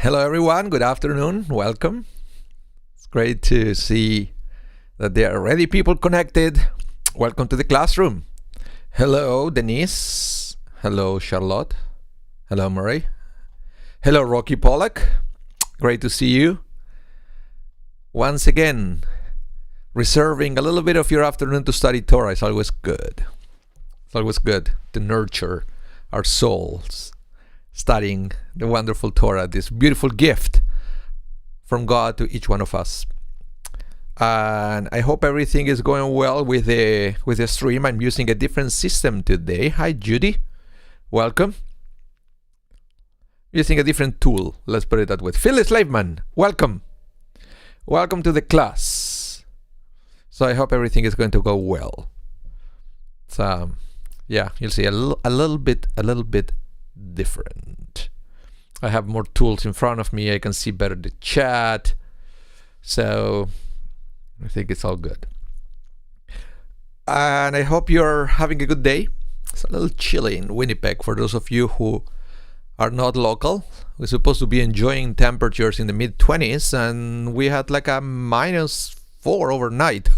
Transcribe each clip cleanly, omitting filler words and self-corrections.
Hello everyone, good afternoon, welcome. It's great to see that there are already people connected. Welcome to the classroom. Hello Denise, hello Charlotte, hello Murray, hello Rocky Pollock, great to see you. Once again, reserving a little bit of your afternoon to study Torah is always good. It's always good to nurture our souls, studying the wonderful Torah, this beautiful gift from God to each one of us. And I hope everything is going well with the stream. I'm using a different system today. Hi Judy, welcome. Using a different tool, let's put it that way. Phyllis Laveman, welcome. Welcome to the class. So I hope everything is going to go well. So yeah, you'll see a little bit different. I have more tools in front of me. I can see better the chat. So I think it's all good. And I hope you're having a good day. It's a little chilly in Winnipeg for those of you who are not local. We're supposed to be enjoying temperatures in the mid-20s, and we had like a -4 overnight.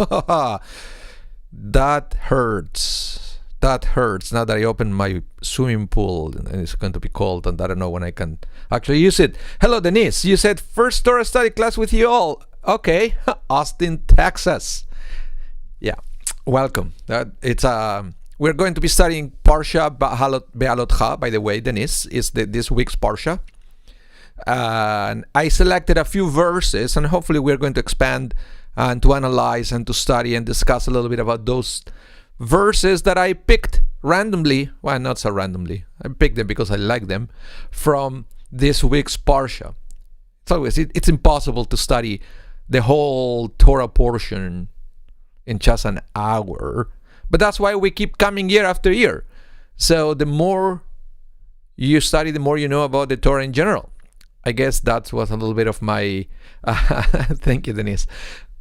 That hurts. That hurts. Now that I opened my swimming pool and it's going to be cold, and I don't know when I can actually use it. Hello Denise, you said first Torah study class with you all. Okay, Austin, Texas. Yeah, welcome. We're going to be studying Parsha Beahalotcha, by the way. Denise is this week's Parsha. And I selected a few verses, and hopefully we're going to expand and to analyze and to study and discuss a little bit about those verses that I picked randomly. Well, not so randomly. I picked them because I like them from this week's Parsha. It's impossible to study the whole Torah portion in just an hour. But that's why we keep coming year after year. So the more you study, the more you know about the Torah in general. I guess that was a little bit of my... thank you, Denise.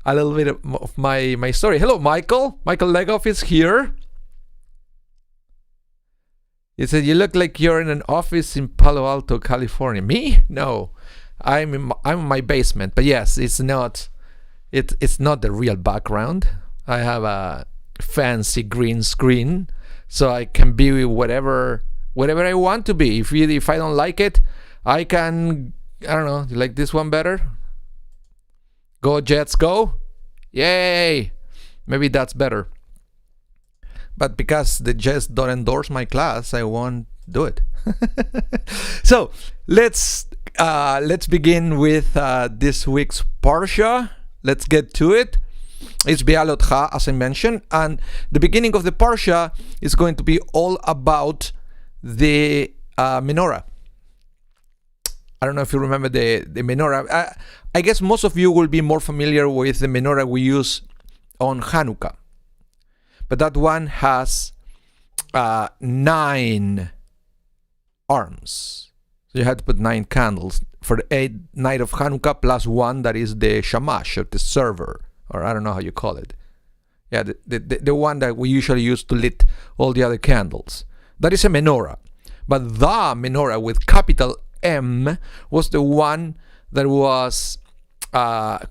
A little bit of my story. Hello, Michael. Michael Legoff is here. He said, you look like you're in an office in Palo Alto, California. Me? No. I'm in my basement. But yes, it's not the real background. I have a fancy green screen, so I can be whatever I want to be. If I don't like it, I can, I don't know, you like this one better? Go Jets go! Yay! Maybe that's better. But because the Jets don't endorse my class, I won't do it. So let's begin with this week's Parsha. Let's get to it. It's Beahalotcha, as I mentioned, and the beginning of the Parsha is going to be all about the menorah. I don't know if you remember the menorah. I guess most of you will be more familiar with the menorah we use on Hanukkah. But that one has 9 arms. So you have to put 9 candles for the 8th night of Hanukkah, plus 1 that is the shamash, or the server, or I don't know how you call it. Yeah, the one that we usually use to lit all the other candles. That is a menorah. But the menorah with capital M was the one that was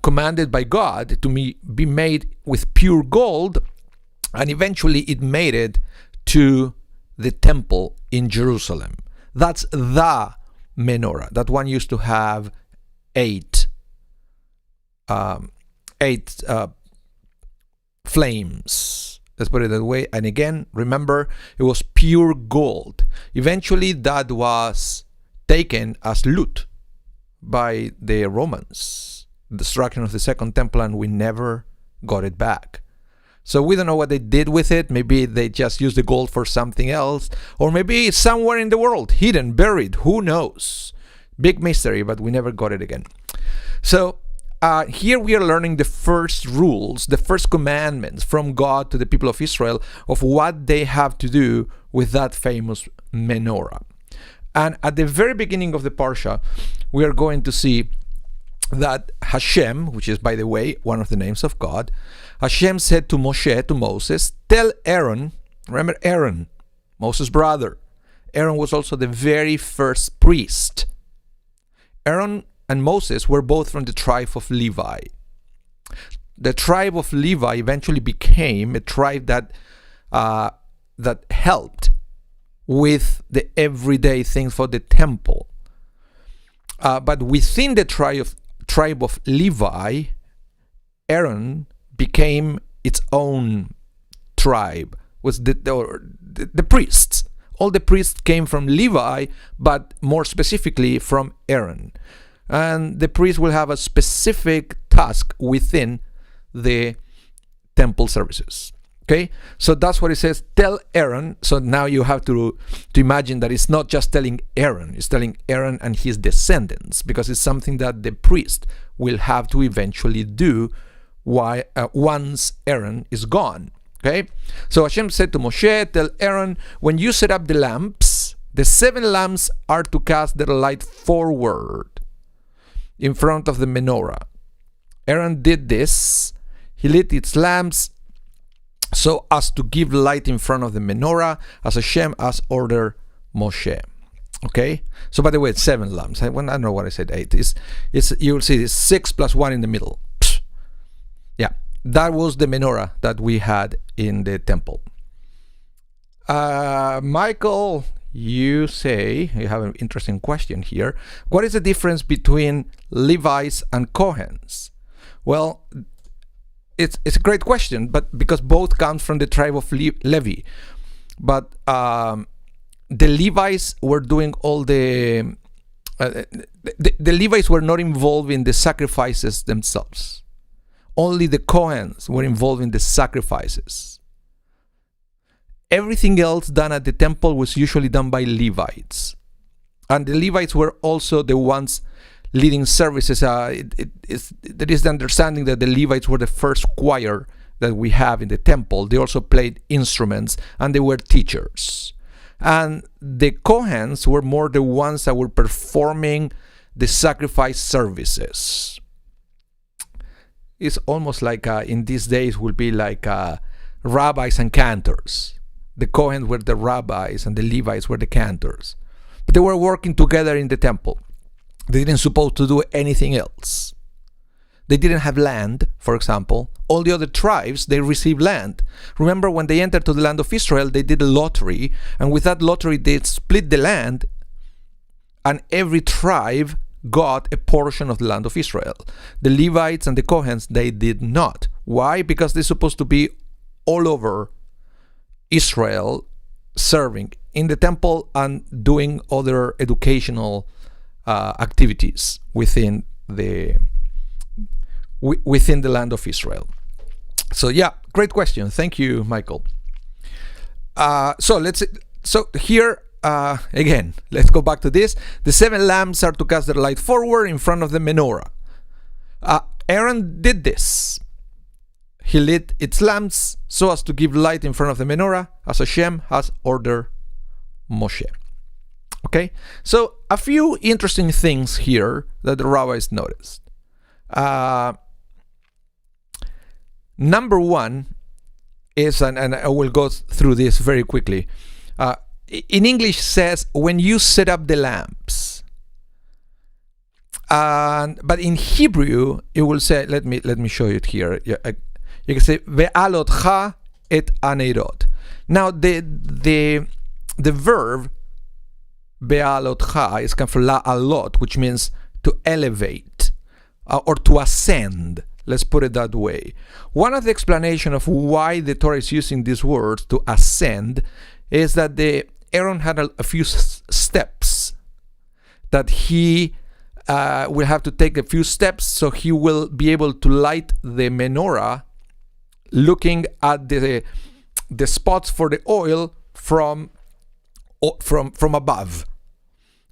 commanded by God to be made with pure gold, and eventually it made it to the temple in Jerusalem. That's the menorah. That one used to have 8 flames. Let's put it that way. And again, remember, it was pure gold. Eventually that was taken as loot by the Romans, destruction of the second temple, and we never got it back. So we don't know what they did with it. Maybe they just used the gold for something else, or maybe it's somewhere in the world, hidden, buried, who knows. Big mystery, but we never got it again. So here we are learning the first rules, the first commandments from God to the people of Israel of what they have to do with that famous menorah. And at the very beginning of the Parsha, we are going to see that Hashem, which is, by the way, one of the names of God, Hashem said to Moshe, to Moses, tell Aaron, remember Aaron, Moses' brother. Aaron was also the very first priest. Aaron and Moses were both from the tribe of Levi. The tribe of Levi eventually became a tribe that helped with the everyday things for the temple. But within the tribe of Levi, Aaron became its own tribe, was the priests. All the priests came from Levi, but more specifically from Aaron. And the priest will have a specific task within the temple services. Okay, so that's what it says, tell Aaron. So now you have to imagine that it's not just telling Aaron, it's telling Aaron and his descendants, because it's something that the priest will have to eventually do once Aaron is gone. Okay, so Hashem said to Moshe, tell Aaron, when you set up the lamps, the 7 lamps are to cast their light forward in front of the menorah. Aaron did this. He lit its lamps so as to give light in front of the menorah, as Hashem has ordered Moshe. Okay, so by the way, it's 7 lamps. I don't know what I said, 8. You will see it's 6 plus 1 in the middle. Yeah, that was the menorah that we had in the temple. Michael, you say, you have an interesting question here. What is the difference between Levites and Kohens? Well, it's a great question, but because both come from the tribe of Levi. But the Levites were doing all the Levites were not involved in the sacrifices themselves. Only the Kohens were involved in the sacrifices. Everything else done at the temple was usually done by Levites. And the Levites were also the ones leading services. There is the understanding that the Levites were the first choir that we have in the temple. They also played instruments and they were teachers. And the Kohens were more the ones that were performing the sacrifice services. It's almost like in these days will be like rabbis and cantors. The Kohens were the rabbis and the Levites were the cantors. But they were working together in the temple. They didn't supposed to do anything else. They didn't have land, for example. All the other tribes, they received land. Remember when they entered to the land of Israel, they did a lottery. And with that lottery, they split the land. And every tribe got a portion of the land of Israel. The Levites and the Kohens, they did not. Why? Because they're supposed to be all over Israel, serving in the temple and doing other educational activities within the land of Israel. So yeah, great question. Thank you, Michael. So here again, let's go back to this. The 7 lamps are to cast their light forward in front of the menorah. Aaron did this. He lit its lamps so as to give light in front of the menorah, as Hashem has ordered Moshe. Okay, so a few interesting things here that the rabbis noticed. Number one is, and I will go through this very quickly. In English says, when you set up the lamps. But in Hebrew, it will say, let me show you it here. You can say, Beahalotcha et aneirot. Now, the verb Beahalotcha is come from la'alot, which means to elevate or to ascend. Let's put it that way. One of the explanations of why the Torah is using these words to ascend is that Aaron had a few steps that he will have to take a few steps, so he will be able to light the menorah looking at the spots for the oil from above.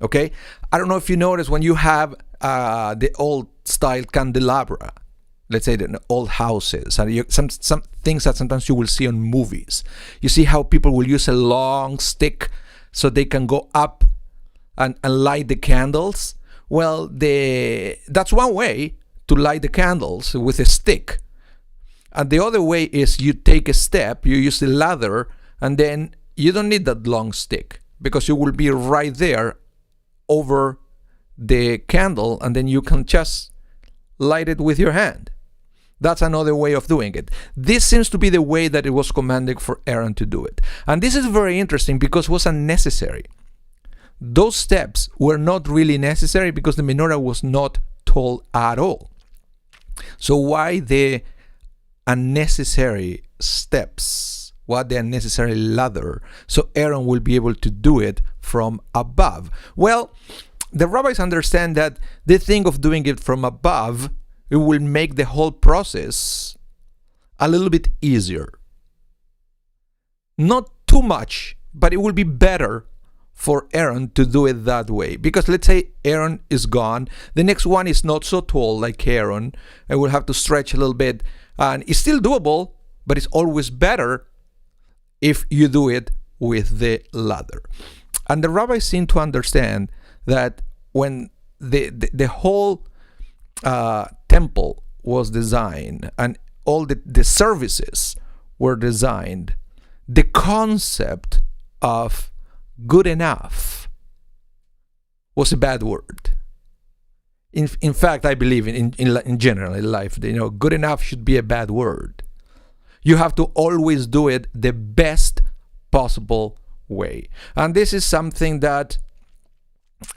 Okay, I don't know if you notice when you have the old style candelabra, let's say the old houses, and some things that sometimes you will see on movies. You see how people will use a long stick so they can go up and light the candles. Well, that's one way to light the candles, with a stick. And the other way is you take a step, you use the ladder, and then you don't need that long stick because you will be right there over the candle and then you can just light it with your hand. That's another way of doing it. This seems to be the way that it was commanded for Aaron to do it. And this is very interesting because it was unnecessary. Those steps were not really necessary because the menorah was not tall at all. So why the unnecessary steps? Why the unnecessary ladder? So Aaron will be able to do it from above. Well, the rabbis understand that the thing of doing it from above, it will make the whole process a little bit easier. Not too much, but it will be better for Aaron to do it that way. Because let's say Aaron is gone, the next one is not so tall like Aaron, and will have to stretch a little bit, and it's still doable, but it's always better if you do it with the ladder. And the rabbis seem to understand that when the whole temple was designed and all the services were designed, the concept of good enough was a bad word. In fact, I believe in general in life, good enough should be a bad word. You have to always do it the best possible way. And this is something that,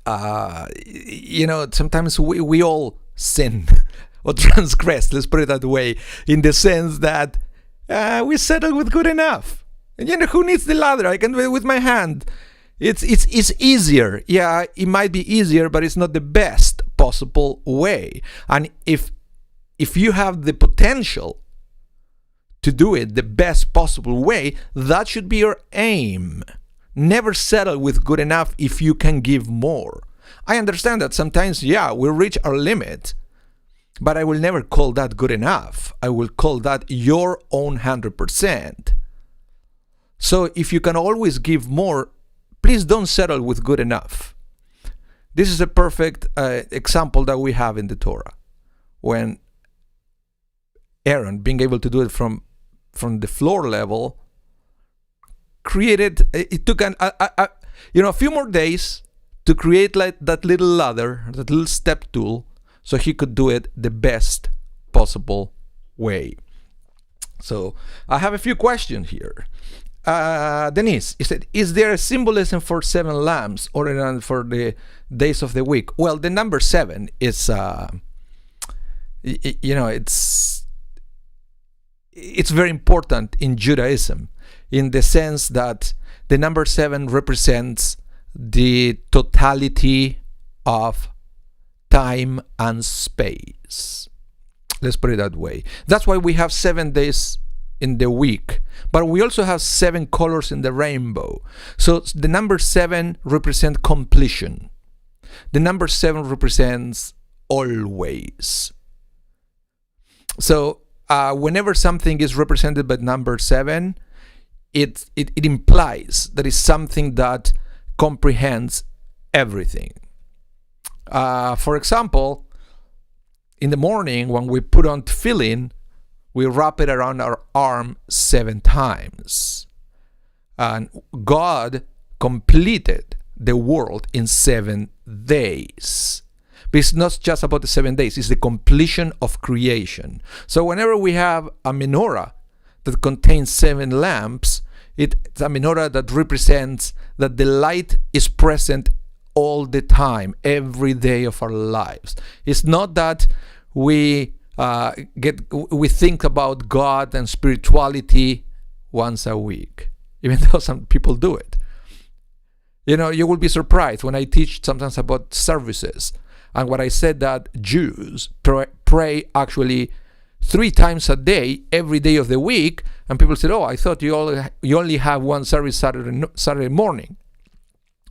sometimes we all sin or transgress, let's put it that way, in the sense that we settle with good enough. And who needs the ladder? I can do it with my hand. It's easier. Yeah, it might be easier, but it's not the best possible way. And if you have the potential to do it the best possible way, that should be your aim. Never settle with good enough if you can give more. I understand that sometimes, we reach our limit, but I will never call that good enough. I will call that your own 100%. So if you can always give more, please don't settle with good enough. This is a perfect example that we have in the Torah. When Aaron, being able to do it from the floor level, it took a few more days to create like that little ladder, that little step tool, so he could do it the best possible way. So I have a few questions here. Denise, you said, is there a symbolism for 7 lambs or for the days of the week? Well, the number 7 is, it's very important in Judaism, in the sense that the number 7 represents the totality of time and space. Let's put it that way. That's why we have 7 days in the week, but we also have 7 colors in the rainbow. So the number 7 represents completion. The number 7 represents always. So whenever something is represented by number 7, it implies that it's something that comprehends everything. For example, in the morning when we put on tefillin, we wrap it around our arm 7 times. And God completed the world in 7 days. But it's not just about the 7 days, it's the completion of creation. So whenever we have a menorah that contains 7 lamps, it's a menorah that represents that the light is present all the time, every day of our lives. It's not that we think about God and spirituality once a week, even though some people do it. You will be surprised when I teach sometimes about services, and when I said that Jews pray actually 3 times a day, every day of the week, and people said, "Oh, I thought you only have one service Saturday morning."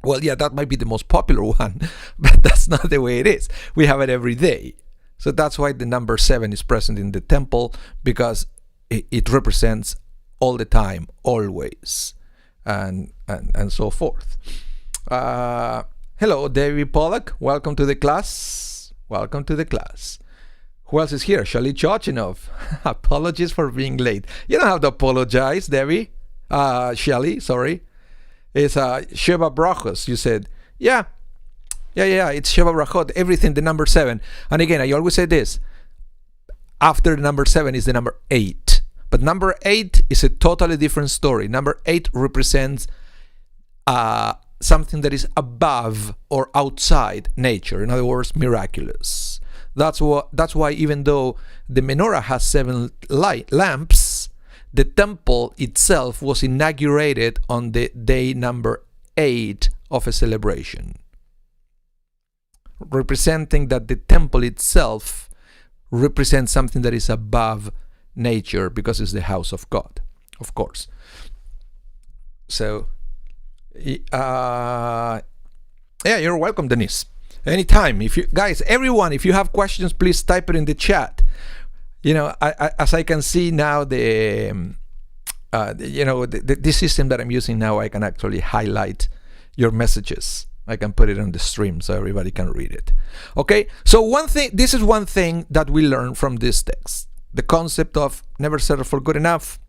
Well, yeah, that might be the most popular one, but that's not the way it is. We have it every day. So that's why the number 7 is present in the temple, because it represents all the time, always, and so forth. Hello, David Pollack. Welcome to the class. Welcome to the class. Who else is here? Shali Chochinov. Apologies for being late. You don't have to apologize, Debbie. Shali, sorry. It's Sheba Brachos. You said, yeah, Yeah. It's Sheva Brachot. Everything, the number 7. And again, I always say this. After the number 7 is the number 8. But number 8 is a totally different story. Number 8 represents something that is above or outside nature. In other words, miraculous. That's why even though the menorah has 7 lamps, the temple itself was inaugurated on the day number 8 of a celebration, representing that the temple itself represents something that is above nature because it's the house of God, of course. So, yeah, you're welcome, Denise. Anytime. If you guys, everyone, if you have questions, please type it in the chat. As I can see now, this system that I'm using now, I can actually highlight your messages. I can put it on the stream so everybody can read it. Okay, so this is one thing that we learn from this text. The concept of never settle for good enough,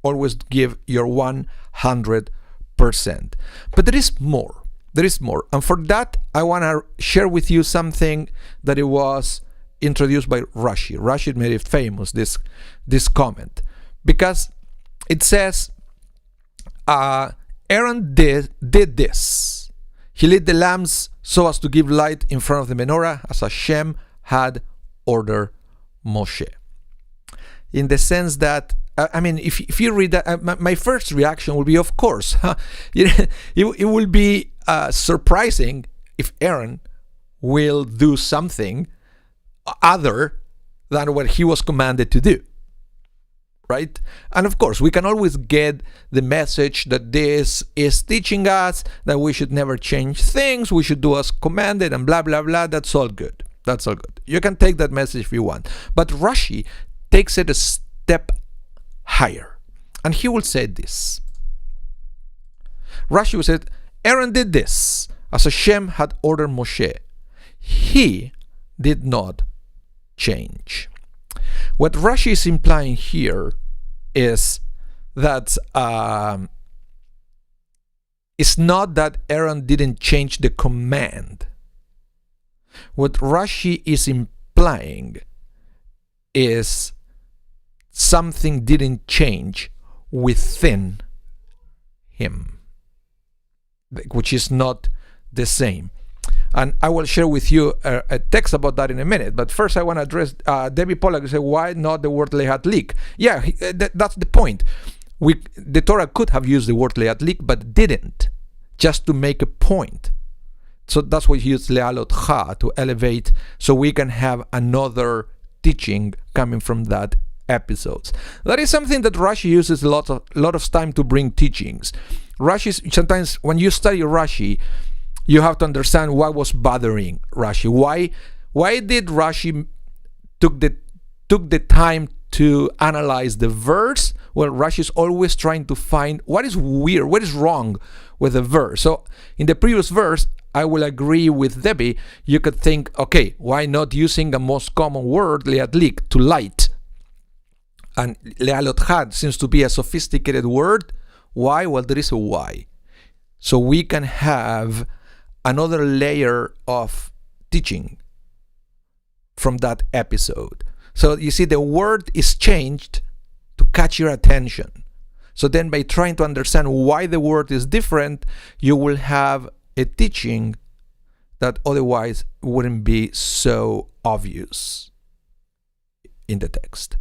always give your 100%. But there is more. And for that, I want to share with you something that it was introduced by Rashi. Rashi made it famous, this comment, because it says, Aaron did this. He lit the lamps so as to give light in front of the menorah, as Hashem had ordered Moshe. In the sense that, if you read that, my first reaction will be, of course, it will be surprising if Aaron will do something other than what he was commanded to do, right? And of course, we can always get the message that this is teaching us that we should never change things, we should do as commanded, and blah, blah, blah. That's all good. You can take that message if you want. But Rashi takes it a step higher. And he will say this. Rashi will say, Aaron did this as Hashem had ordered Moshe. He did not change. What Rashi is implying here is that it's not that Aaron didn't change the command. What Rashi is implying is something didn't change within him, which is not the same. And I will share with you a text about that in a minute. But first I want to address Debbie Pollack, who said, why not the word lehatlik? Yeah, that's the point. The Torah could have used the word lehatlik, but didn't, just to make a point. So that's why he used Beahalotcha, to elevate, so we can have another teaching coming from that episodes. That is something that Rashi uses a lot of time to bring teachings. Rashi, sometimes when you study Rashi, you have to understand what was bothering Rashi. Why did Rashi took the time to analyze the verse? Well, Rashi is always trying to find what is weird, what is wrong with the verse. So in the previous verse, I will agree with Debbie. You could think, okay, why not using the most common word, leadlik, to light? And lehalotcha seems to be a sophisticated word. Why? Well, there is a why. So we can have another layer of teaching from that episode. So you see, the word is changed to catch your attention. So then by trying to understand why the word is different, you will have a teaching that otherwise wouldn't be so obvious in the text.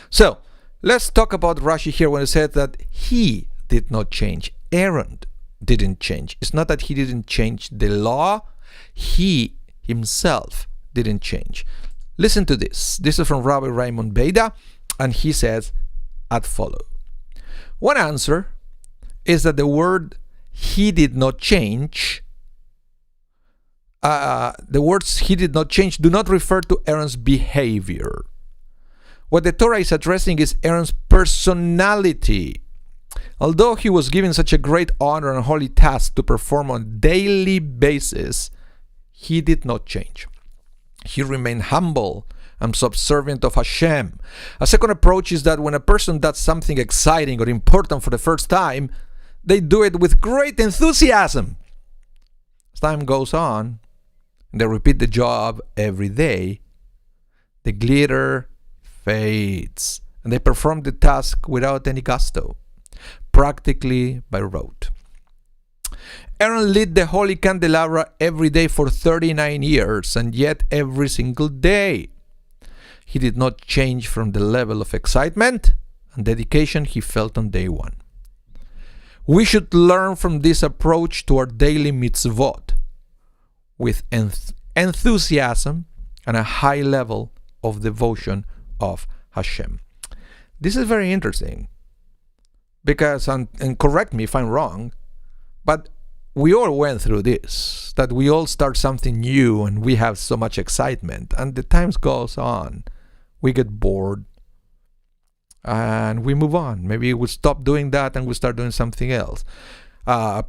So let's talk about Rashi here when it said that he did not change. Aaron didn't change. It's not that he didn't change the law. He himself didn't change. Listen to this. This is from Rabbi Raymond Beida, and he says as follows. One answer is that the word he did not change, the words he did not change do not refer to Aaron's behavior. What the Torah is addressing is Aaron's personality. Although he was given such a great honor and holy task to perform on a daily basis, he did not change. He remained humble and subservient of Hashem. A second approach is that when a person does something exciting or important for the first time, they do it with great enthusiasm. As time goes on, They repeat the job every day. The glitter fades, and they perform the task without any gusto, practically by rote. Aaron lit the holy candelabra every day for 39 years, and yet every single day he did not change from the level of excitement and dedication he felt on day one. We should learn from this approach to our daily mitzvot with enthusiasm and a high level of devotion of Hashem. This is very interesting because, and correct me if I'm wrong, but we all went through this, that we all start something new and we have so much excitement, and the time goes on. We get bored and we move on. Maybe we stop doing that and we start doing something else.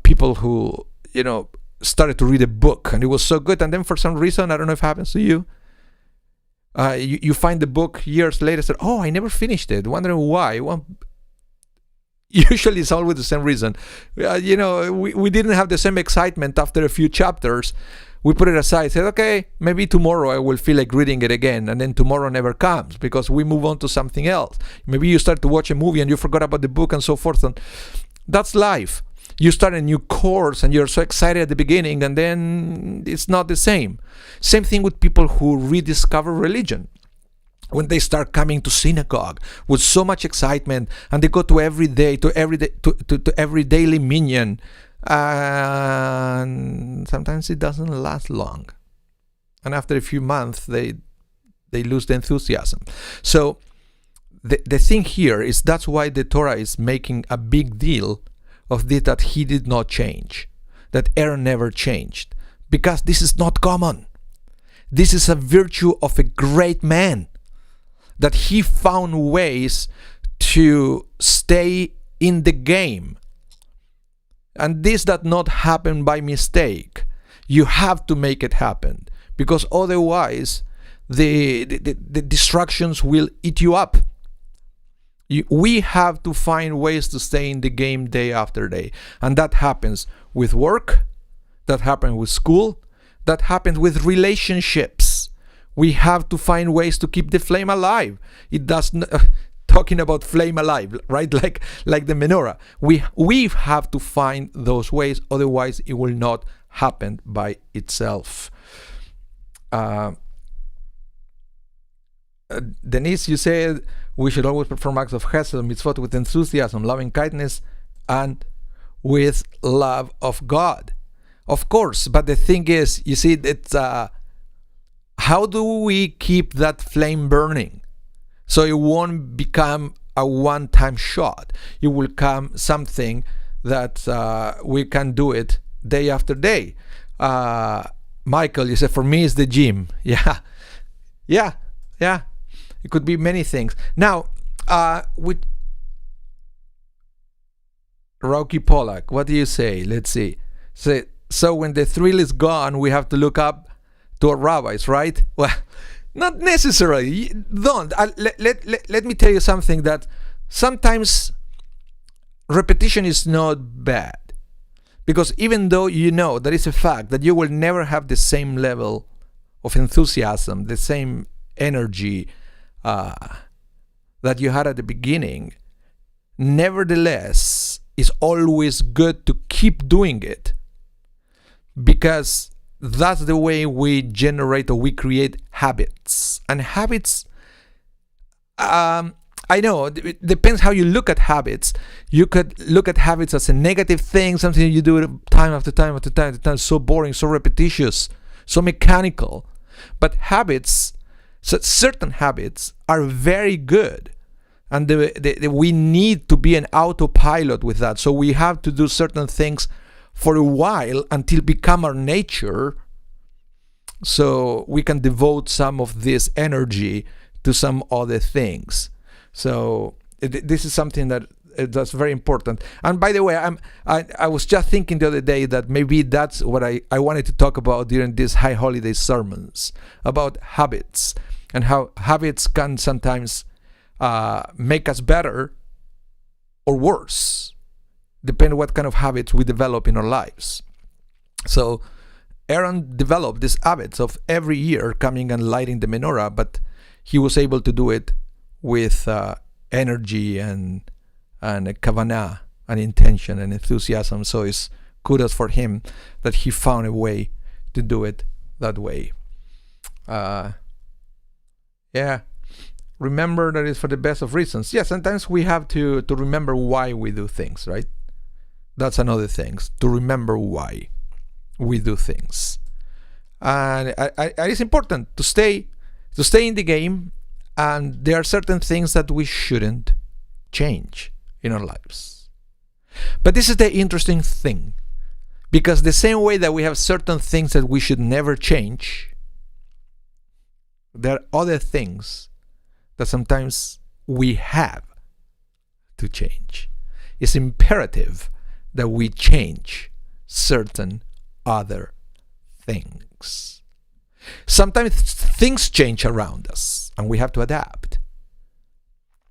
People who, started to read a book and it was so good, and then for some reason, I don't know if it happens to you, you find the book years later, say, oh, I never finished it, wondering why. Well, usually it's always the same reason. We didn't have the same excitement after a few chapters. We put it aside, said, okay, maybe tomorrow I will feel like reading it again, and then tomorrow never comes because we move on to something else. Maybe you start to watch a movie and you forgot about the book and so forth, and that's life. You start a new course and you're so excited at the beginning, and then it's not the same. Same thing with people who rediscover religion. When they start coming to synagogue with so much excitement, and they go to every every daily minyan, and sometimes it doesn't last long, and after a few months they lose the enthusiasm. So the thing here is, that's why the Torah is making a big deal of this, that he did not change, that Aaron never changed, because this is not common. This is a virtue of a great man, that he found ways to stay in the game. And this does not happen by mistake. You have to make it happen, because otherwise the distractions will eat you up. We have to find ways to stay in the game day after day. And that happens with work, that happens with school, that happens with relationships. We have to find ways to keep the flame alive. It does not, talking about flame alive, right? Like the menorah. We have to find those ways, otherwise it will not happen by itself. Denise, you said we should always perform acts of chesed, mitzvot, with enthusiasm, loving kindness, and with love of God. Of course, but the thing is, you see, it's how do we keep that flame burning so it won't become a one-time shot? It will become something that we can do it day after day. Michael, you said, for me, it's the gym. Yeah. It could be many things. Now, with Rocky Pollack, what do you say? Let's see. So when the thrill is gone, we have to look up to our rabbis, right? Well, not necessarily. Don't. Let me tell you something, that sometimes repetition is not bad. Because even though that is a fact that you will never have the same level of enthusiasm, the same energy that you had at the beginning, nevertheless, it's always good to keep doing it, because that's the way we generate or we create habits. And habits, I know, it depends how you look at habits. You could look at habits as a negative thing, something you do time after time after time after time, so boring, so repetitious, so mechanical. But habits, certain habits are very good, and we need to be an autopilot with that. So we have to do certain things for a while until become our nature, so we can devote some of this energy to some other things. So this is something that's very important. And by the way, I was just thinking the other day that maybe that's what I wanted to talk about during these high holiday sermons, about habits, and how habits can sometimes make us better or worse, depending on what kind of habits we develop in our lives. So Aaron developed these habits of every year coming and lighting the menorah, but he was able to do it with energy and a kavanah, an intention and enthusiasm. So it's kudos for him that he found a way to do it that way. Remember that it's for the best of reasons. Yeah, sometimes we have to remember why we do things, right? That's another thing, to remember why we do things. And it's important to stay in the game, and there are certain things that we shouldn't change in our lives. But this is the interesting thing, because the same way that we have certain things that we should never change, there are other things that sometimes we have to change. It's imperative that we change certain other things. Sometimes things change around us and we have to adapt.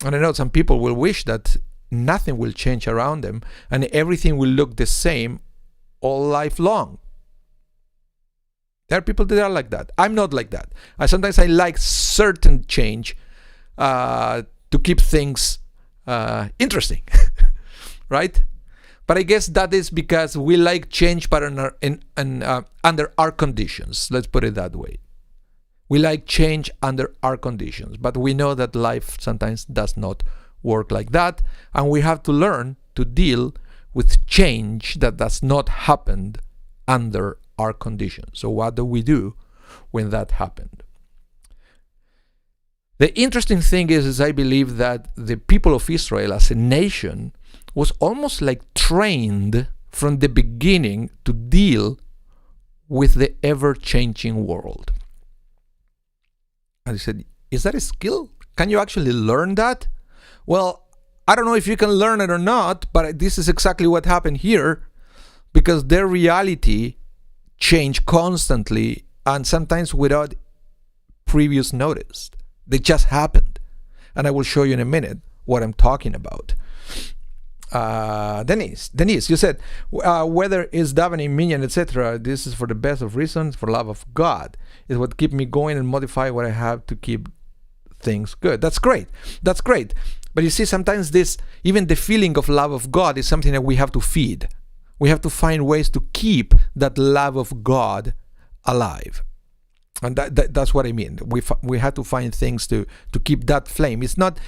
And I know some people will wish that nothing will change around them and everything will look the same all life long. There are people that are like that. I'm not like that. Sometimes I like certain change to keep things interesting, right? But I guess that is because we like change, but under our conditions. Let's put it that way. We like change under our conditions, but we know that life sometimes does not work like that, and we have to learn to deal with change that does not happen under our conditions. So what do we do when that happened? The interesting thing is I believe that the people of Israel as a nation was almost like trained from the beginning to deal with the ever-changing world. And I said, is that a skill? Can you actually learn that? Well, I don't know if you can learn it or not, but this is exactly what happened here, because their reality changed constantly and sometimes without previous notice. They just happened. And I will show you in a minute what I'm talking about. Denise, you said, whether it's davening, minyan, etc., this is for the best of reasons, for love of God. It's what keeps me going and modify what I have to keep things good. That's great. But you see, sometimes even the feeling of love of God is something that we have to feed. We have to find ways to keep that love of God alive. And that's what I mean. We have to find things to keep that flame. It's not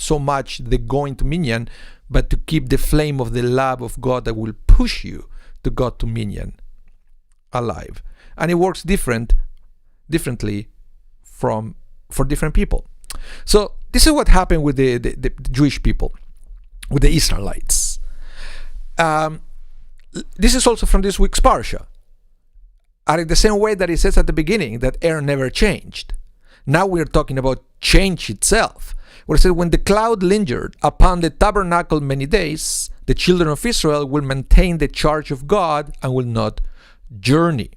so much the going to minyan, but to keep the flame of the love of God that will push you to go to minyan alive. And it works differently for different people. So this is what happened with the Jewish people, with the Israelites. This is also from this week's parsha. And in the same way that it says at the beginning that Aaron never changed. Now we're talking about change itself. Where it says, when the cloud lingered upon the tabernacle many days, the children of Israel will maintain the charge of God and will not journey.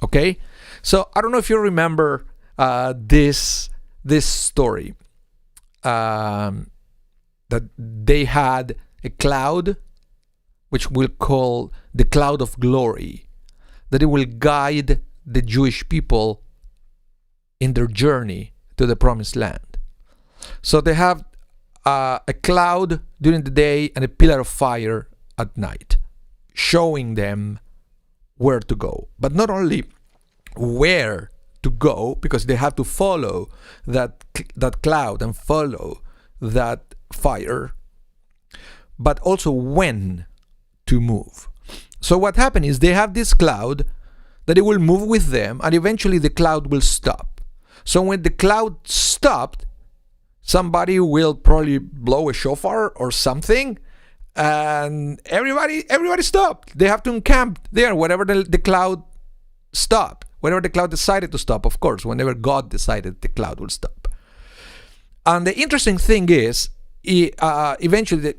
Okay? So I don't know if you remember this story. That they had a cloud, which we'll call the cloud of glory, that it will guide the Jewish people in their journey to the promised land. So they have a cloud during the day and a pillar of fire at night, showing them where to go. But not only where to go, because they have to follow that cloud and follow that fire, but also when to move. So what happened is they have this cloud that it will move with them, and eventually the cloud will stop. So when the cloud stopped, somebody will probably blow a shofar or something, and everybody stopped. They have to encamp there wherever the cloud stopped. Whenever the cloud decided to stop, of course, whenever God decided the cloud will stop. And the interesting thing is, eventually,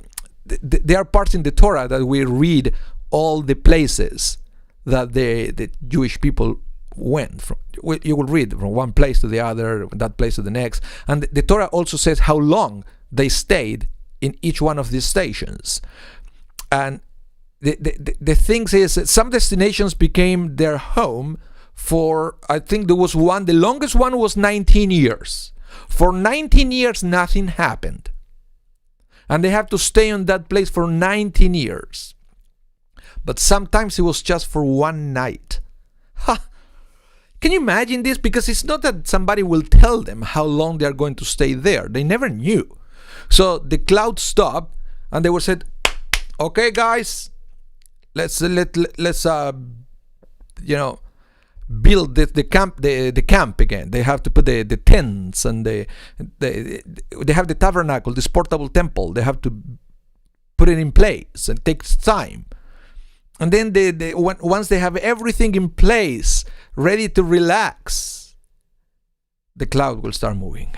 there are parts in the Torah that we read all the places that the Jewish people went from. You will read from one place to the other, that place to the next. And the Torah also says how long they stayed in each one of these stations. And the thing is that some destinations became their home for, I think there was one, the longest one was 19 years. For 19 years, nothing happened. And they have to stay on that place for 19 years. But sometimes it was just for one night. Ha! Can you imagine this? Because it's not that somebody will tell them how long they are going to stay there. They never knew. So the cloud stopped, and they were said, "Okay, guys, let's build the camp again. They have to put the tents, and they have the tabernacle, this portable temple. They have to put it in place, and it takes time. And then once they have everything in place, ready to relax, the cloud will start moving.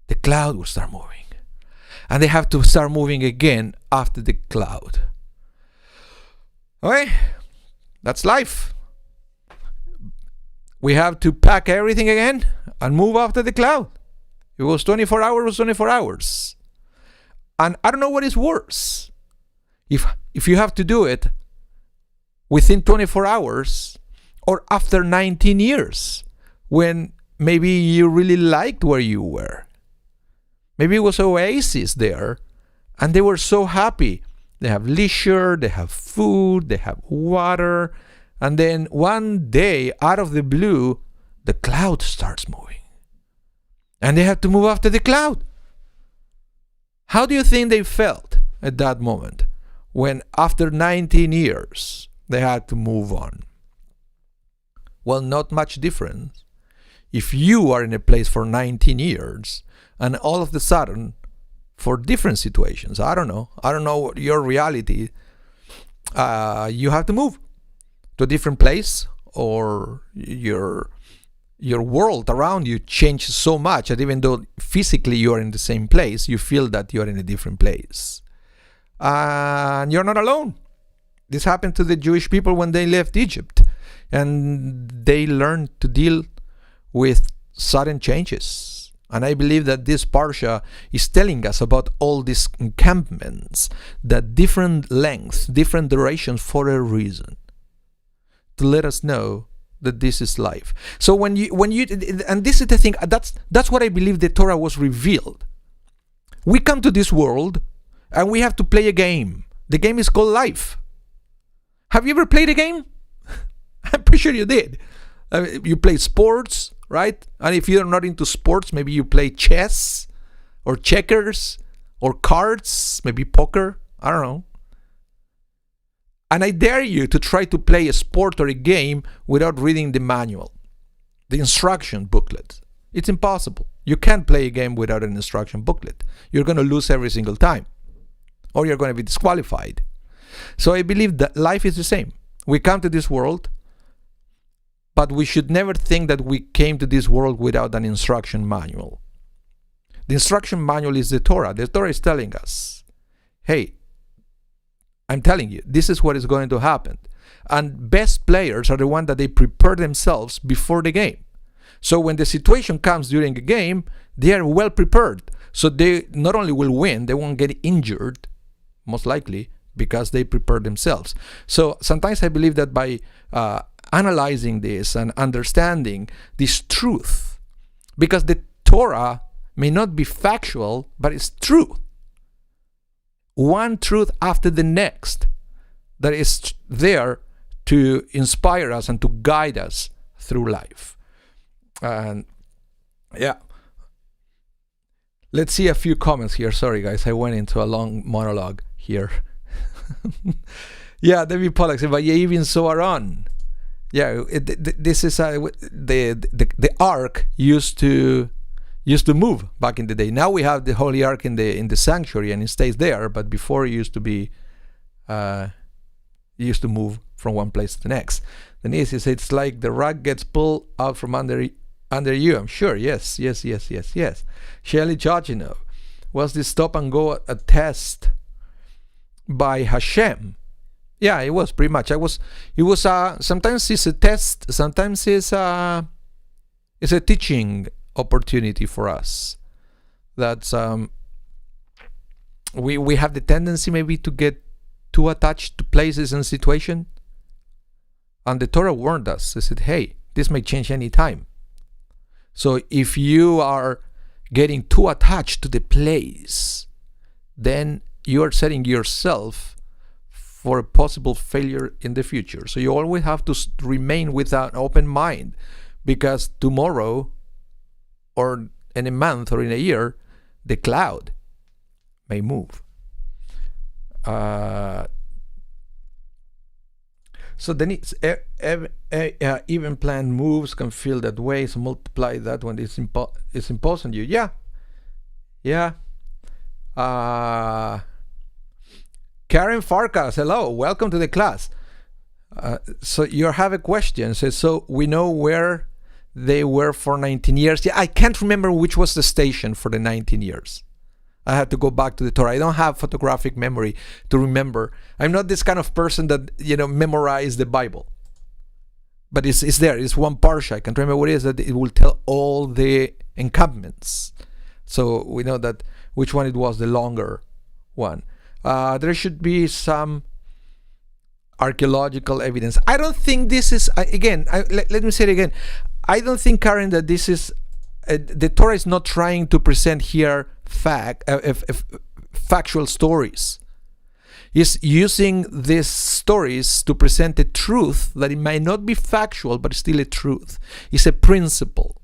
The cloud will start moving. And they have to start moving again after the cloud. Okay? That's life. We have to pack everything again and move after the cloud. It was 24 hours, it was 24 hours. And I don't know what is worse. If you have to do it within 24 hours or after 19 years, when maybe you really liked where you were. Maybe it was oasis there, and they were so happy. They have leisure, they have food, they have water, and then one day, out of the blue, the cloud starts moving. And they have to move after the cloud. How do you think they felt at that moment, when after 19 years, they had to move on? Well, not much difference. If you are in a place for 19 years, and all of a sudden, for different situations, I don't know what your reality, you have to move to a different place, or your world around you changes so much that even though physically you are in the same place, you feel that you are in a different place. And you're not alone. This happened to the Jewish people when they left Egypt, and they learned to deal with sudden changes. And I believe that this parsha is telling us about all these encampments, that different lengths, different durations for a reason, to let us know that this is life. So when you and this is the thing, that's what I believe the Torah was revealed. We come to this world and we have to play a game. The game is called life. Have you ever played a game? I'm pretty sure you did. You play sports, right? And if you're not into sports, maybe you play chess or checkers or cards, maybe poker. I don't know. And I dare you to try to play a sport or a game without reading the manual, the instruction booklet. It's impossible. You can't play a game without an instruction booklet. You're going to lose every single time, or you're going to be disqualified. So I believe that life is the same. We come to this world, but we should never think that we came to this world without an instruction manual. The instruction manual is the Torah. The Torah is telling us, hey, I'm telling you, this is what is going to happen. And best players are the ones that they prepare themselves before the game. So when the situation comes during a game, they are well prepared. So they not only will win, they won't get injured, most likely, because they prepare themselves. So sometimes I believe that by analyzing this and understanding this truth, because the Torah may not be factual, but it's true. One truth after the next that is there to inspire us and to guide us through life. And yeah, let's see a few comments here. Sorry guys, I went into a long monologue here. Yeah, David Pollack said, "Vayevin Soaron." Yeah, this is the ark used to move back in the day. Now we have the Holy Ark in the sanctuary and it stays there. But before it used to be, it used to move from one place to the next. Then he says it's like the rug gets pulled out from under you. I'm sure. Yes. Shelly Chachinov, was this stop and go a test by Hashem? Yeah, it was pretty much. It was sometimes it's a test, sometimes it's a teaching opportunity for us. That's we have the tendency maybe to get too attached to places and situations? And the Torah warned us. It said, hey, this may change any time. So if you are getting too attached to the place, then you are setting yourself for a possible failure in the future. So you always have to remain with an open mind, because tomorrow or in a month or in a year, the cloud may move. So then it's even planned moves can feel that way. So multiply that when it's imposed on you. Yeah. Karen Farkas, hello, welcome to the class. So you have a question. So we know where they were for 19 years. Yeah, I can't remember which was the station for the 19 years. I had to go back to the Torah. I don't have photographic memory to remember. I'm not this kind of person that, memorize the Bible. But it's there. It's one parsha. I can't remember what it is, that it will tell all the encampments. So we know that which one it was, the longer one. There should be some archaeological evidence. I don't think this is, let me say it again. I don't think, Karen, that this is, the Torah is not trying to present here factual stories. It's using these stories to present a truth that it might not be factual, but still a truth. It's a principle.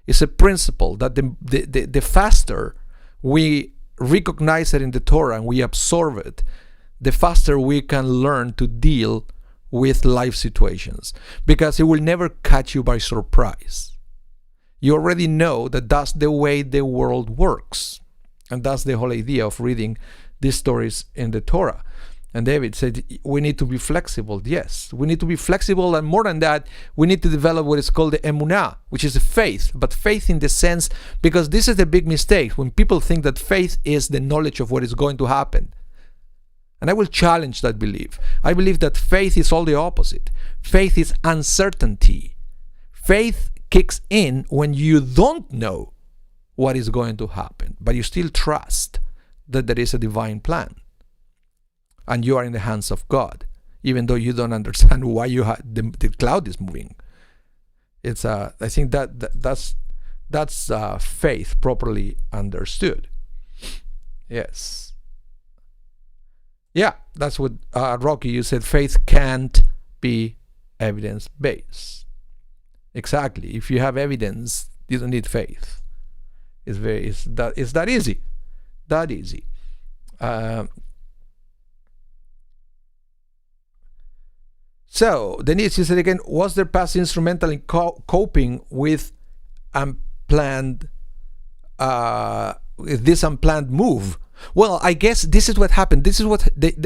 It's a principle that the faster we recognize it in the Torah and we absorb it, the faster we can learn to deal with life situations, because it will never catch you by surprise. You already know that that's the way the world works. And that's the whole idea of reading these stories in the Torah. And David said, we need to be flexible. Yes, we need to be flexible. And more than that, we need to develop what is called the emunah, which is a faith. But faith in the sense, because this is the big mistake, when people think that faith is the knowledge of what is going to happen. And I will challenge that belief. I believe that faith is all the opposite. Faith is uncertainty. Faith kicks in when you don't know what is going to happen, but you still trust that there is a divine plan and you are in the hands of God, even though you don't understand why the cloud is moving. It's I think that's faith properly understood. Yes. Yeah, that's what Rocky, you said faith can't be evidence-based. Exactly. If you have evidence, you don't need faith. It's that easy. That easy. So Denise, you said again, was their past instrumental in coping with this unplanned move? Well, I guess this is what happened. This is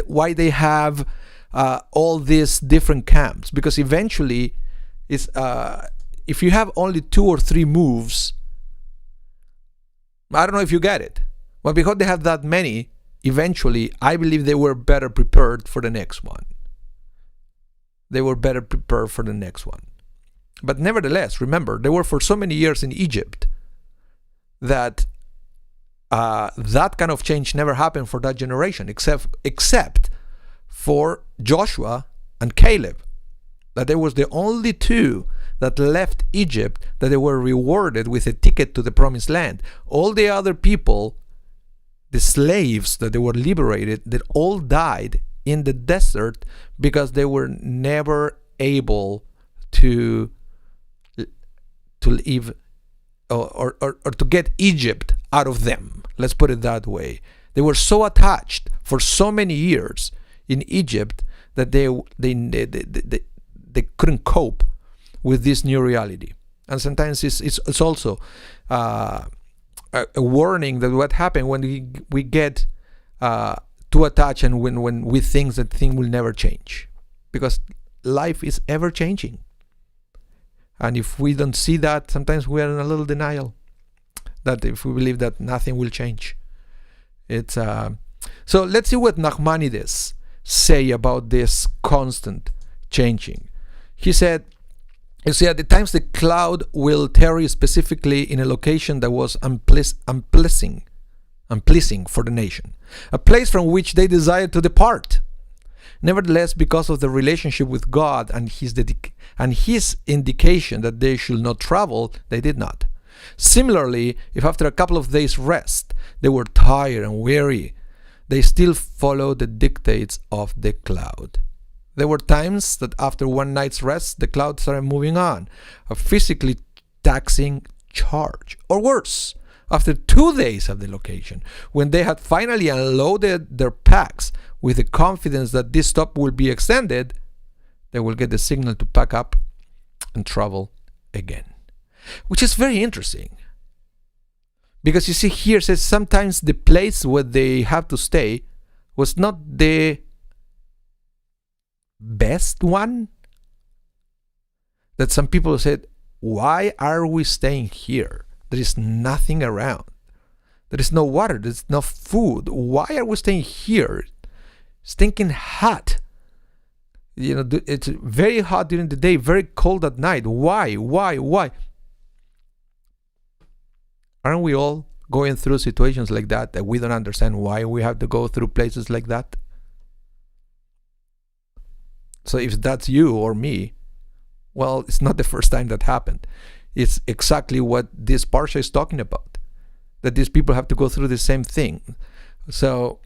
why they have all these different camps, because eventually, if you have only 2 or 3 moves, I don't know if you get it. Well, because they have that many, eventually, I believe they were better prepared for the next one. But nevertheless, remember, they were for so many years in Egypt that that kind of change never happened for that generation, except for Joshua and Caleb. That there was the only 2 that left Egypt that they were rewarded with a ticket to the promised land. All the other people, the slaves that they were liberated, that all died in the desert because they were never able to leave or to get Egypt out of them. Let's put it that way. They were so attached for so many years in Egypt that they couldn't cope with this new reality. And sometimes it's also a warning that what happened when we get too attached and when we think that thing will never change, because life is ever changing. And if we don't see that, sometimes we are in a little denial. That if we believe that nothing will change, it's so let's see what Nachmanides say about this constant changing. He said, you see, at the times the cloud will tarry specifically in a location that was unpleasing for the nation, a place from which they desired to depart. Nevertheless, because of the relationship with God and his indication that they should not travel, they did not. Similarly, if after a couple of days' rest they were tired and weary, they still followed the dictates of the cloud. There were times that after one night's rest, the cloud started moving on, a physically taxing charge. Or worse, after 2 days of the location, when they had finally unloaded their packs with the confidence that this stop will be extended, they will get the signal to pack up and travel again. Which is very interesting. Because you see here, it says sometimes the place where they have to stay was not the best one. That some people said, why are we staying here? There is nothing around. There is no water. There's no food. Why are we staying here? Stinking hot. It's very hot during the day, very cold at night. Why? Aren't we all going through situations like that we don't understand why we have to go through places like that? So if that's you or me, well, it's not the first time that happened. It's exactly what this parsha is talking about, that these people have to go through the same thing. So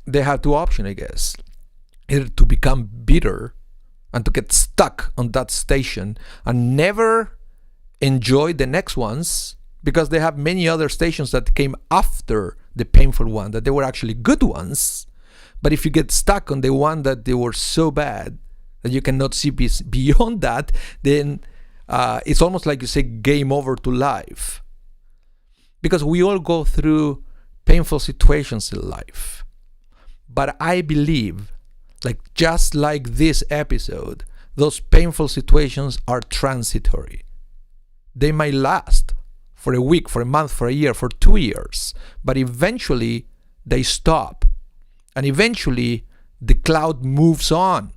they have two options, I guess. Either to become bitter and to get stuck on that station and never enjoy the next ones, because they have many other stations that came after the painful one, that they were actually good ones. But if you get stuck on the one that they were so bad that you cannot see beyond that, then it's almost like you say game over to life. Because we all go through painful situations in life. But I believe, just like this episode, those painful situations are transitory. They might last for a week, for a month, for a year, for 2 years. But eventually they stop. And eventually the cloud moves on.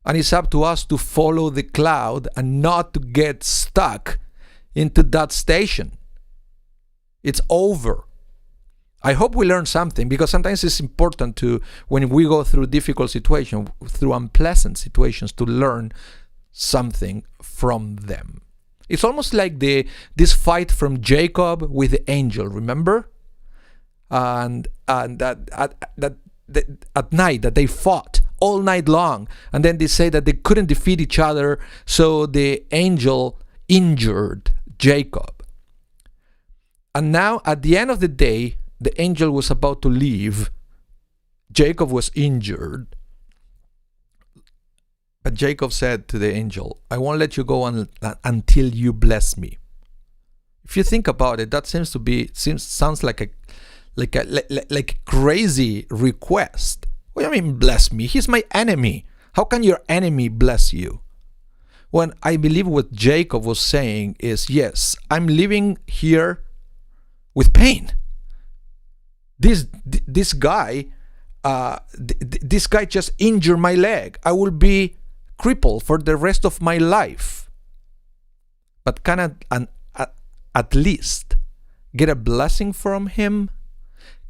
And it's up to us to follow the cloud and not to get stuck into that station. It's over. I hope we learn something, because sometimes it's important to, when we go through difficult situations, through unpleasant situations, to learn something from them. It's almost like this fight from Jacob with the angel, remember? And that at night that they fought all night long, and then they say that they couldn't defeat each other, so the angel injured Jacob. And now at the end of the day, the angel was about to leave. Jacob was injured. But Jacob said to the angel, I won't let you go until you bless me. If you think about it, that sounds like a crazy request. What do you mean bless me? He's my enemy. How can your enemy bless you? When I believe what Jacob was saying is, yes, I'm living here with pain. This guy just injured my leg. I will be crippled for the rest of my life. But can I at least get a blessing from him?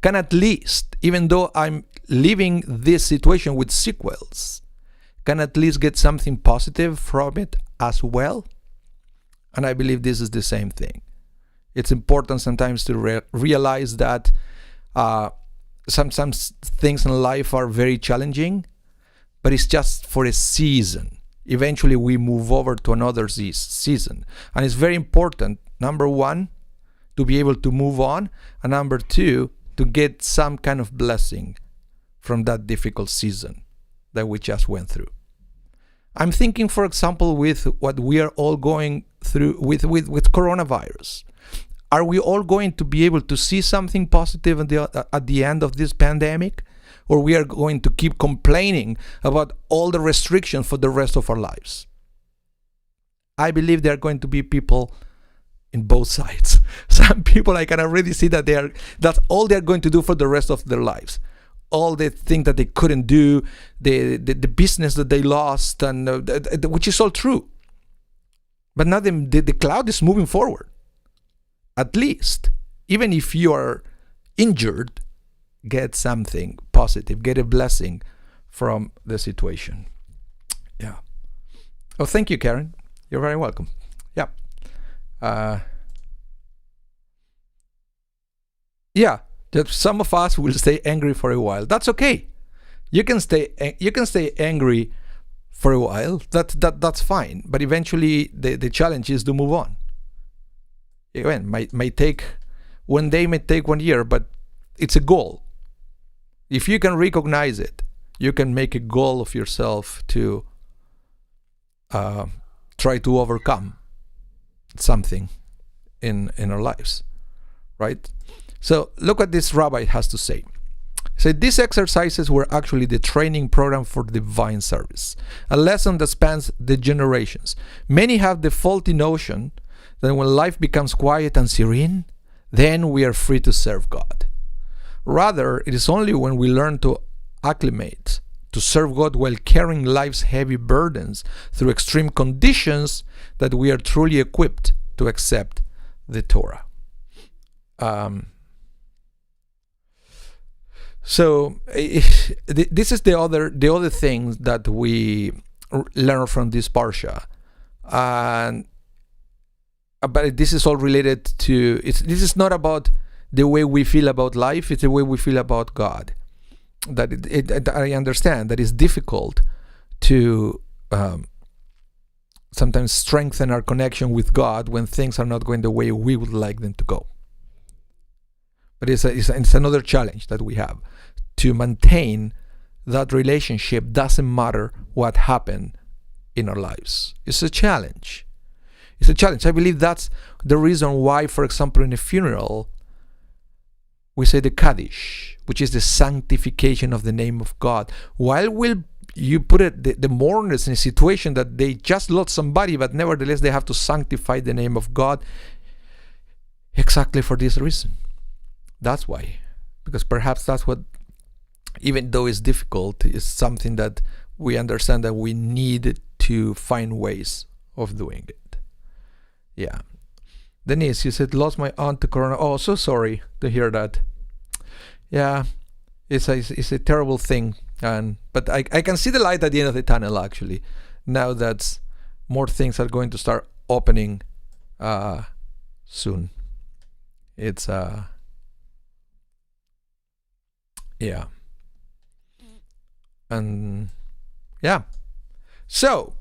Can at least, even though I'm living this situation with sequels, can at least get something positive from it as well? And I believe this is the same thing. It's important sometimes to realize that sometimes things in life are very challenging, but it's just for a season. Eventually we move over to another season. And it's very important, number one, to be able to move on, and number two, to get some kind of blessing from that difficult season that we just went through. I'm thinking, for example, with what we are all going through with coronavirus. Are we all going to be able to see something positive at the end of this pandemic? Or we are going to keep complaining about all the restrictions for the rest of our lives? I believe there are going to be people in both sides. Some people, I can already see that that's all they're going to do for the rest of their lives. All the things that they couldn't do, the business that they lost, and which is all true. But now the cloud is moving forward. At least, even if you are injured, get something positive, get a blessing from the situation. Yeah. Oh, thank you, Karen. You're very welcome. Yeah. Yeah. Some of us will stay angry for a while. That's okay. You can stay angry for a while. That's fine. But eventually, the challenge is to move on. Again, may take 1 day, may take 1 year, but it's a goal. If you can recognize it, you can make a goal of yourself to try to overcome something in our lives, right? So look what this rabbi has to say. He said, these exercises were actually the training program for divine service, a lesson that spans the generations. Many have the faulty notion that when life becomes quiet and serene, then we are free to serve God. Rather, it is only when we learn to acclimate to serve God while carrying life's heavy burdens through extreme conditions that we are truly equipped to accept the Torah. So this is the other thing that we learn from this parsha, and but this is all related to this is not about the way we feel about life; it's the way we feel about God. That I understand that it's difficult to sometimes strengthen our connection with God when things are not going the way we would like them to go. But it's another challenge that we have to maintain that relationship. Doesn't matter what happened in our lives. It's a challenge. It's a challenge. I believe that's the reason why, for example, in a funeral, we say the Kaddish, which is the sanctification of the name of God. Why will you put the mourners in a situation that they just lost somebody, but nevertheless they have to sanctify the name of God? Exactly for this reason. That's why. Because perhaps that's what, even though it's difficult, is something that we understand that we need to find ways of doing it. Yeah. Denise, you said, lost my aunt to Corona. Oh, so sorry to hear that. Yeah, it's a terrible thing. But I can see the light at the end of the tunnel, actually. Now that more things are going to start opening soon. It's, yeah. And, yeah. So,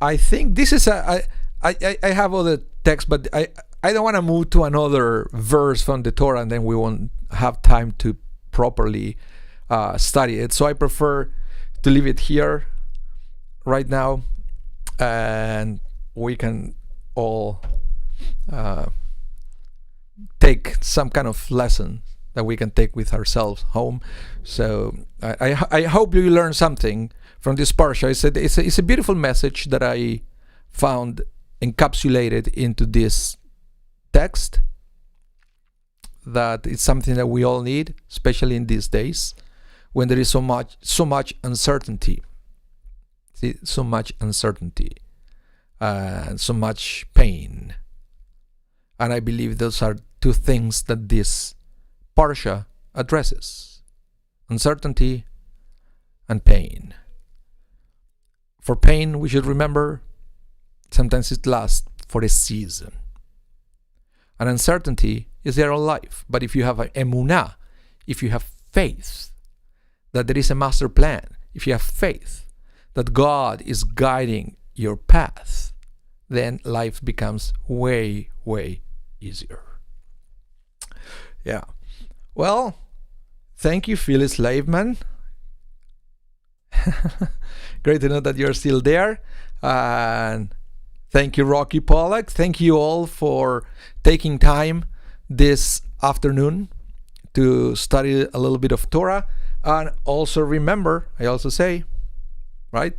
I think this is I have other text, but I don't want to move to another verse from the Torah, and then we won't have time to properly study it. So I prefer to leave it here right now, and we can all take some kind of lesson that we can take with ourselves home. So I hope you learn something from this parsha. It's a beautiful message that I found encapsulated into this text, that it's something that we all need, especially in these days when there is so much uncertainty. See, so much uncertainty and so much pain. And I believe those are two things that this parsha addresses: uncertainty and pain. For pain, we should remember sometimes it lasts for a season. And uncertainty is there all life. But if you have an emunah, if you have faith that there is a master plan, if you have faith that God is guiding your path, then life becomes way, way easier. Yeah. Well, thank you, Phyllis Laveman. Great to know that you're still there. And thank you, Rocky Pollack. Thank you all for taking time this afternoon to study a little bit of Torah. And also remember, I also say, right?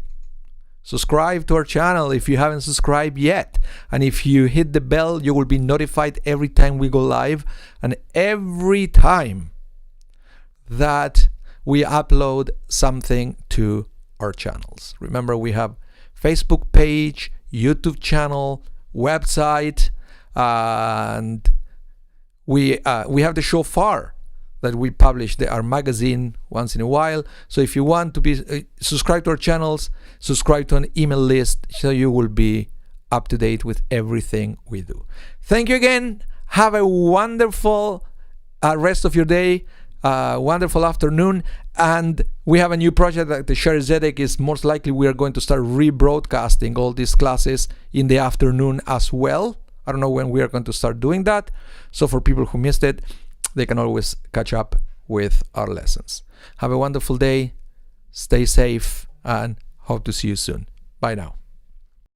Subscribe to our channel if you haven't subscribed yet. And if you hit the bell, you will be notified every time we go live and every time that we upload something to our channels. Remember, we have Facebook page, YouTube channel, website, and we have the shofar that we publish our magazine once in a while. So if you want to be subscribe to our channels, subscribe to an email list, so you will be up to date with everything we do. Thank you again. Have a wonderful rest of your day, wonderful afternoon. And we have a new project that the Share Zedek is most likely we are going to start rebroadcasting all these classes in the afternoon as well. I don't know when we are going to start doing that. So for people who missed it, they can always catch up with our lessons. Have a wonderful day, stay safe, and hope to see you soon. Bye now.